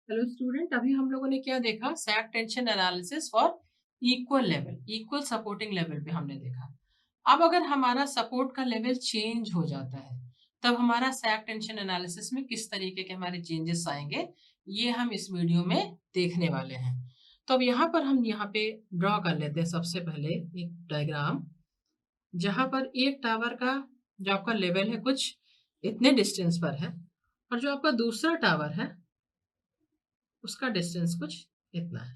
Hello student, अभी हम लोगों ने क्या देखा? Sag tension analysis for equal level, equal supporting level पे हमने देखा। अब अगर हमारा सपोर्ट का लेवल चेंज हो जाता है तब हमारा सैग टेंशन एनालिसिस में किस तरीके के हमारे चेंजेस आएंगे, ये हम इस वीडियो में देखने वाले हैं। तो अब यहाँ पर हम यहाँ पे ड्रॉ कर लेते हैं सबसे पहले एक डायग्राम, जहाँ पर एक टावर का जो आपका लेवल है कुछ इतने डिस्टेंस पर है और जो आपका दूसरा टावर है उसका डिस्टेंस कुछ इतना है।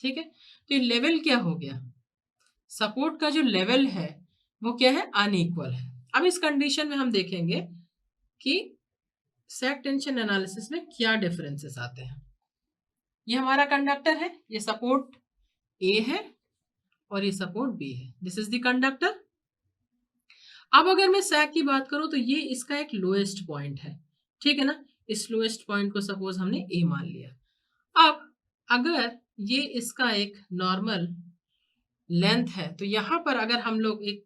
ठीक है, तो ये लेवल क्या हो गया? सपोर्ट का जो लेवल है वो क्या है? अनइक्वल है। अब इस कंडीशन में हम देखेंगे कि सैग टेंशन एनालिसिस में क्या डिफरेंसेस आते हैं। ये हमारा कंडक्टर है, ये सपोर्ट ए है और ये सपोर्ट बी है। This is the conductor. अब अगर मैं सैग की बात करूं तो ये इसका एक लोएस्ट पॉइंट है, ठीक है ना। इस लोएस्ट पॉइंट को सपोज हमने ए मान लिया। अब अगर ये इसका एक नॉर्मल लेंथ है तो यहां पर अगर हम लोग एक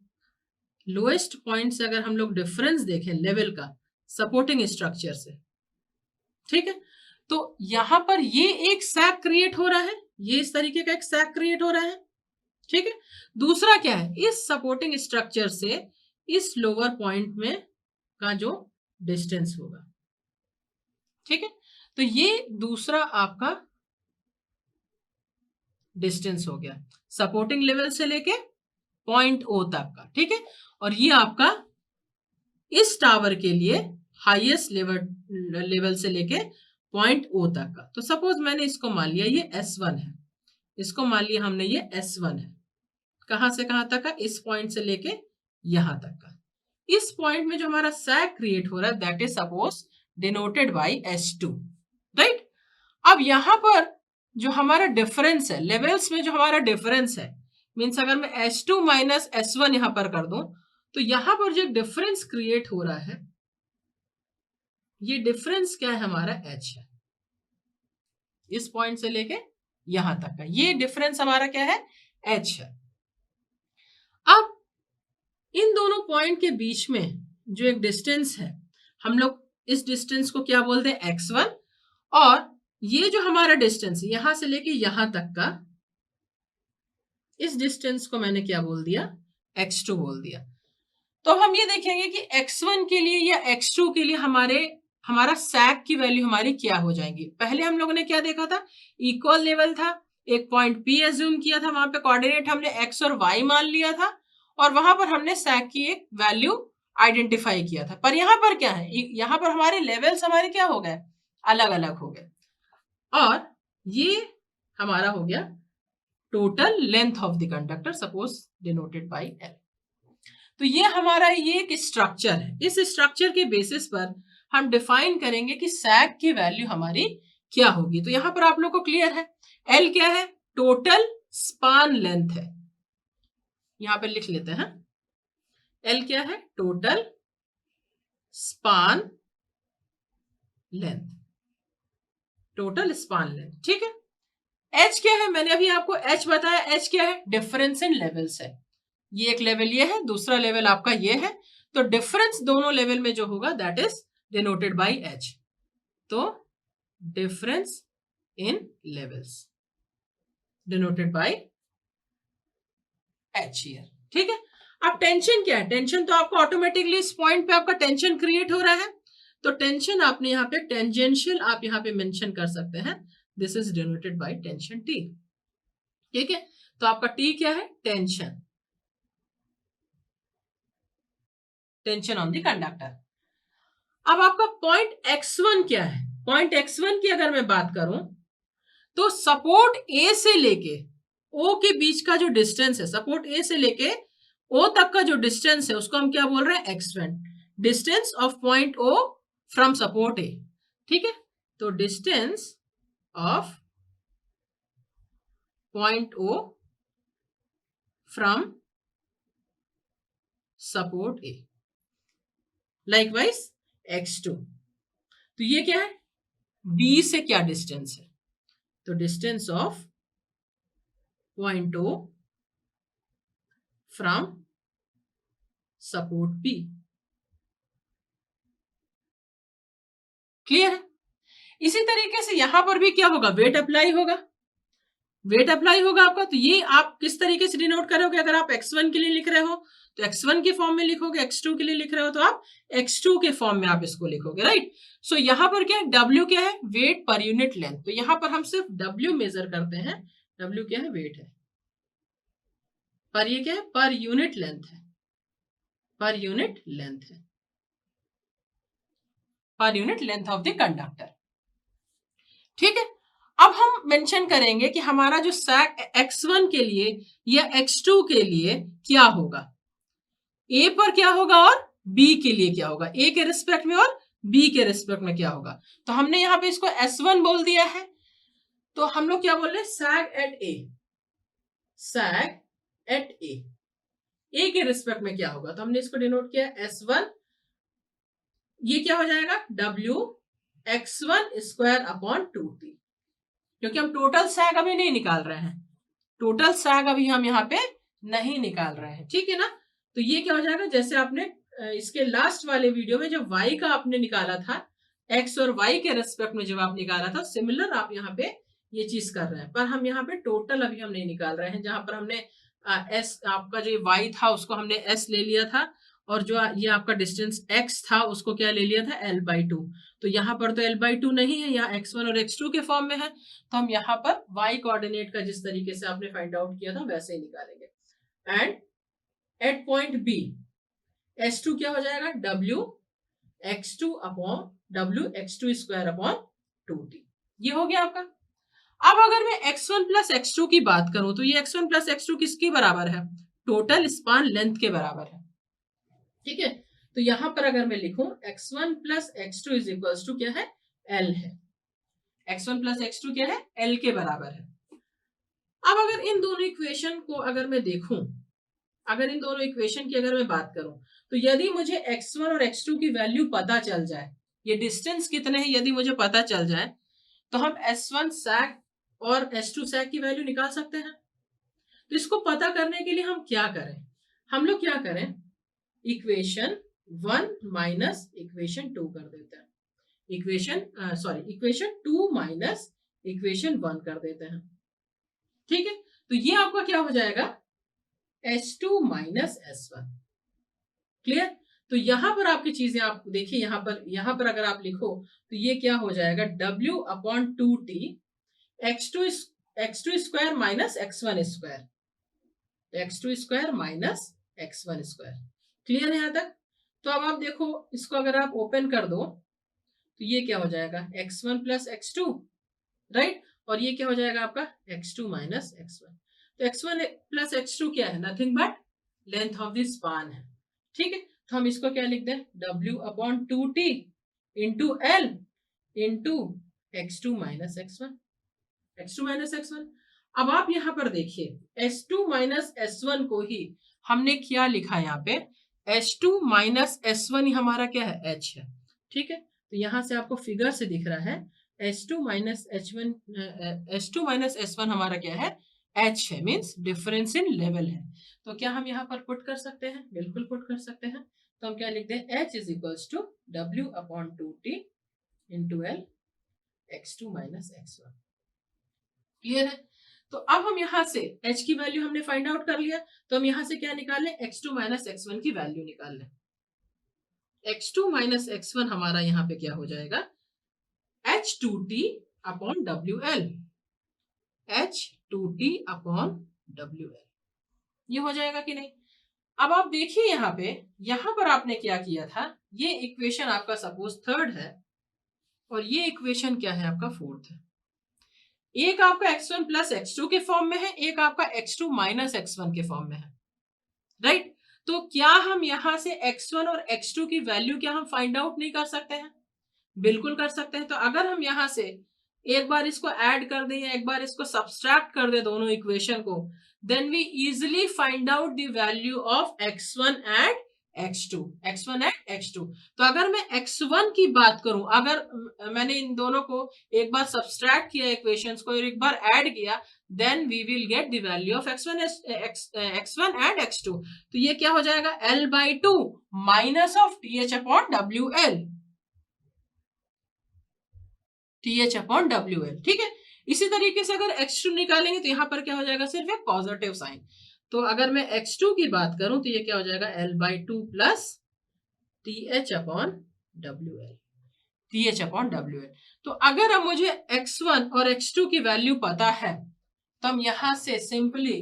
लोएस्ट पॉइंट से अगर हम लोग डिफरेंस देखें लेवल का सपोर्टिंग स्ट्रक्चर से, ठीक है, तो यहां पर ये एक सैग क्रिएट हो रहा है, ये इस तरीके का एक सैग क्रिएट हो रहा है। ठीक है, दूसरा क्या है? इस सपोर्टिंग स्ट्रक्चर से इस लोअर पॉइंट में का जो डिस्टेंस होगा, ठीक है, तो ये दूसरा आपका डिस्टेंस हो गया सपोर्टिंग लेवल से लेके पॉइंट ओ तक का। ठीक है, और ये आपका इस टावर के लिए हाईएस्ट लेवल से लेके पॉइंट ओ तक का। तो सपोज मैंने इसको मान लिया ये S1 है, इसको मान लिया हमने ये S1 है। कहां से कहां तक का? इस पॉइंट से लेके यहां तक का। इस पॉइंट में जो हमारा सैग क्रिएट हो रहा है that is suppose denoted by S2, right. अब यहां पर जो हमारा डिफरेंस है लेवल्स में, जो हमारा डिफरेंस है मीन्स अगर मैं S2 माइनस S1 यहां पर कर दूं तो यहां पर जो डिफरेंस क्रिएट हो रहा है ये डिफरेंस क्या है? हमारा H है। इस पॉइंट से लेके यहां तक का ये डिफरेंस हमारा क्या है? H है। अब इन दोनों पॉइंट के बीच में जो एक डिस्टेंस है हम लोग इस डिस्टेंस को क्या बोलते हैं? X1। और ये जो हमारा डिस्टेंस है यहां से लेके यहां तक का, इस डिस्टेंस को मैंने क्या बोल दिया? X2 बोल दिया। तो हम ये देखेंगे कि X1 के लिए या X2 के लिए हमारा सैग की वैल्यू हमारी क्या हो जाएंगी। पहले हम लोगों ने क्या देखा था? इक्वल लेवल था, एक पॉइंट P एज्यूम किया था, वहां पे कोऑर्डिनेट हमने X और Y मान लिया था और वहां पर हमने सैग की एक वैल्यू आइडेंटिफाई किया था। पर यहाँ पर क्या है? यहाँ पर हमारे लेवल्स हमारे क्या हो गए? अलग अलग हो गए। और ये हमारा हो गया total length of the conductor, suppose denoted by L। तो ये हमारा ये एक स्ट्रक्चर है। इस स्ट्रक्चर के बेसिस पर हम डिफाइन करेंगे कि सैग की वैल्यू हमारी क्या होगी। तो यहां पर आप लोग को क्लियर है एल क्या है? टोटल स्पान लेंथ है। यहां पर लिख लेते हैं एल क्या है? Total span length, total span length. ठीक है, एच क्या है? मैंने अभी आपको एच बताया। एच क्या है? डिफरेंस इन लेवल्स है। ये एक लेवल ये है, दूसरा लेवल आपका ये है। तो डिफरेंस दोनों लेवल में जो होगा that is denoted by H. तो difference in levels denoted by H here. ठीक है, अब टेंशन क्या है? टेंशन तो आपको ऑटोमेटिकली इस पॉइंट पे आपका टेंशन क्रिएट हो रहा है। तो टेंशन आपने यहाँ पे टेंजेंशियल आप यहाँ पे मेंशन कर सकते हैं। This is denoted by tension T. ठीक है, तो आपका टी क्या है? Tension, tension on the conductor. अब आपका पॉइंट x1 क्या है? पॉइंट x1 की अगर मैं बात करूं तो सपोर्ट ए से लेके ओ के बीच का जो डिस्टेंस है, सपोर्ट ए से लेके ओ तक का जो डिस्टेंस है उसको हम क्या बोल रहे हैं? x1, distance of point O from support A. ठीक है, तो distance of point O from support A likewise x2। तो ये क्या है? b से क्या डिस्टेंस है? तो distance of point O from support B. Clear है? इसी तरीके से यहां पर भी क्या होगा, वेट अप्लाई होगा, वेट अप्लाई होगा आपका। तो ये आप किस तरीके से डिनोट करोगे, अगर आप x1 के लिए लिख रहे हो तो x1 के फॉर्म में लिखोगे, x2 के लिए लिख रहे हो तो आप x2 के फॉर्म में आप इसको लिखोगे, राइट। सो यहां पर क्या है, w क्या है, वेट पर यूनिट लेंथ। तो यहां पर हम सिर्फ w मेजर करते हैं, w क्या है, वेट है, पर ये क्या है, पर यूनिट लेंथ है, पर यूनिट लेंथ है, per unit length of the conductor. ठीक है, अब हम मेंशन करेंगे कि हमारा जो सैग x1 के लिए या x2 के लिए क्या होगा, a पर क्या होगा और b के लिए क्या होगा, a के रिस्पेक्ट में और b के रिस्पेक्ट में क्या होगा। तो हमने यहाँ पे इसको s1 बोल दिया है, तो हम लोग क्या बोल रहे हैं, sag at a, sag at a के रिस्पेक्ट में क्या होगा। तो हमने इसको डिनोट किया s1, ये क्या हो जाएगा, w x1 square upon 2t, क्योंकि हम टोटल सैग अभी नहीं निकाल रहे हैं, टोटल सैग अभी हम यहाँ पे नहीं निकाल रहे हैं, ठीक है ना। तो ये क्या हो जाएगा, जैसे आपने इसके लास्ट वाले वीडियो में जब y का आपने निकाला था, x और y के रेस्पेक्ट में जब आप निकाला था, सिमिलर आप यहाँ पे ये चीज कर रहे हैं, पर हम यहाँ पे टोटल अभी हम नहीं निकाल रहे हैं। जहां पर हमने s आपका जो y था उसको हमने s ले लिया था, और जो ये आपका डिस्टेंस x था उसको क्या ले लिया था, l/2। तो यहाँ पर तो l/2 नहीं है, यहाँ x1 और x2 के फॉर्म में है, तो हम यहाँ पर y कोऑर्डिनेट का जिस तरीके से आपने फाइंड आउट किया था वैसे ही निकालेंगे। And eight point b s2 क्या हो जाएगा, w x2 upon w x2 square upon 2t, ये हो गया आपका। अब अगर मैं x1 प्लस x2 की बात करूं तो ये x1 प्लस x2 किसके बराबर है, टोटल स्पान लेंथ के बराबर है, ठीक है। तो यहां पर अगर मैं लिखूं x1 plus x2 is equals to क्या है, l है, x1 प्लस x2 क्या है, l के बराबर है। अब अगर इन दोनों इक्वेशन को अगर मैं देखूं, अगर इन दोनों इक्वेशन की अगर मैं बात करूं, तो यदि मुझे x1 और x2 की वैल्यू पता चल जाए, ये डिस्टेंस कितने हैं यदि मुझे पता चल जाए, तो हम s1 सैग और s2 सैग की वैल्यू निकाल सकते हैं। तो इसको पता करने के लिए हम क्या करें, हम लोग क्या करें, इक्वेशन 1 माइनस इक्वेशन 2 कर देते हैं, इक्वेशन 2 माइनस इक्वेशन 1 कर देते हैं, ठीक है। तो ये आपका क्या हो जाएगा, S2 माइनस S1, क्लियर। तो यहां पर आपकी चीजें आप देखिए, यहां पर अगर आप लिखो तो ये क्या हो जाएगा, W upon 2t x2 square minus x1 square, x2 square minus x1 square, clear है यहां तक। तो अब आप देखो, इसको अगर आप ओपन कर दो तो ये क्या हो जाएगा, x1 प्लस x2, राइट, और ये क्या हो जाएगा आपका x2 माइनस x1। तो x1 प्लस x2 क्या है, nothing but length of the span है, ठीक है। तो हम इसको क्या लिख दें, W upon 2t into l into x2 minus x1, x2 minus x1। अब आप यहां पर देखिए S2 माइनस S1 को ही हमने क्या लिखा, यहाँ पे H2 माइनस S1 हमारा क्या है, H है, ठीक है। तो यहां से आपको फिगर से दिख रहा है S2 माइनस S1 हमारा क्या है, H है, मीन्स डिफरेंस इन लेवल है। तो क्या हम यहाँ पर पुट कर सकते हैं, बिल्कुल पुट कर सकते हैं। तो हम क्या लिखते हैं, H is equals to W upon 2t into L x2 minus x1, clear है। तो अब हम यहाँ से h की वैल्यू हमने फाइंड आउट कर लिया, तो हम यहाँ से क्या निकाल लें, x2 माइनस x1 की वैल्यू निकाल लें। x2 माइनस x1 हमारा यहाँ पे क्या हो जाएगा, h2t upon WL, h2t upon WL, ये हो जाएगा कि नहीं। अब आप देखिए यहाँ पर आपने क्या किया था, ये इक्वेशन आपका सपोज थर्ड है और ये इक्वेशन क्या है आपका फोर्थ है। एक आपका x1 प्लस x2 के फॉर्म में है, एक आपका x2 माइनस x1 के फॉर्म में है, राइट। तो क्या हम यहां से x1 और x2 की वैल्यू क्या हम फाइंड आउट नहीं कर सकते हैं, बिल्कुल कर सकते हैं। तो अगर हम यहां से एक बार इसको ऐड कर दें या एक बार इसको सब्सट्रैक्ट कर दें दोनों इक्वेशन को, then we easily find out the value of x1 and x2, x1 and x2। तो अगर मैं x1 की बात करूं, अगर मैंने इन दोनों को एक बार सब्सट्रैक्ट किया इक्वेशंस को और एक बार ऐड किया, then we will get the value of x1 and x2। तो ये क्या हो जाएगा, L/2 minus of TH upon WL, TH upon WL, ठीक है। इसी तरीके से अगर X2 निकालेंगे तो यहाँ पर क्या हो जाएगा, सिर्फ एक पॉजिटिव साइन। तो अगर मैं X2 की बात करूं तो ये क्या हो जाएगा, L/2 plus TH upon WL, TH upon WL। तो अगर अब मुझे X1 और X2 की वैल्यू पता है तो हम यहां से सिंपली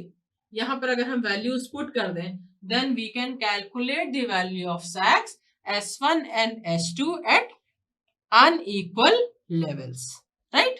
यहां पर अगर हम वैल्यूज पुट कर दें, then we can calculate the value of sags S1 and S2 at unequal levels, right?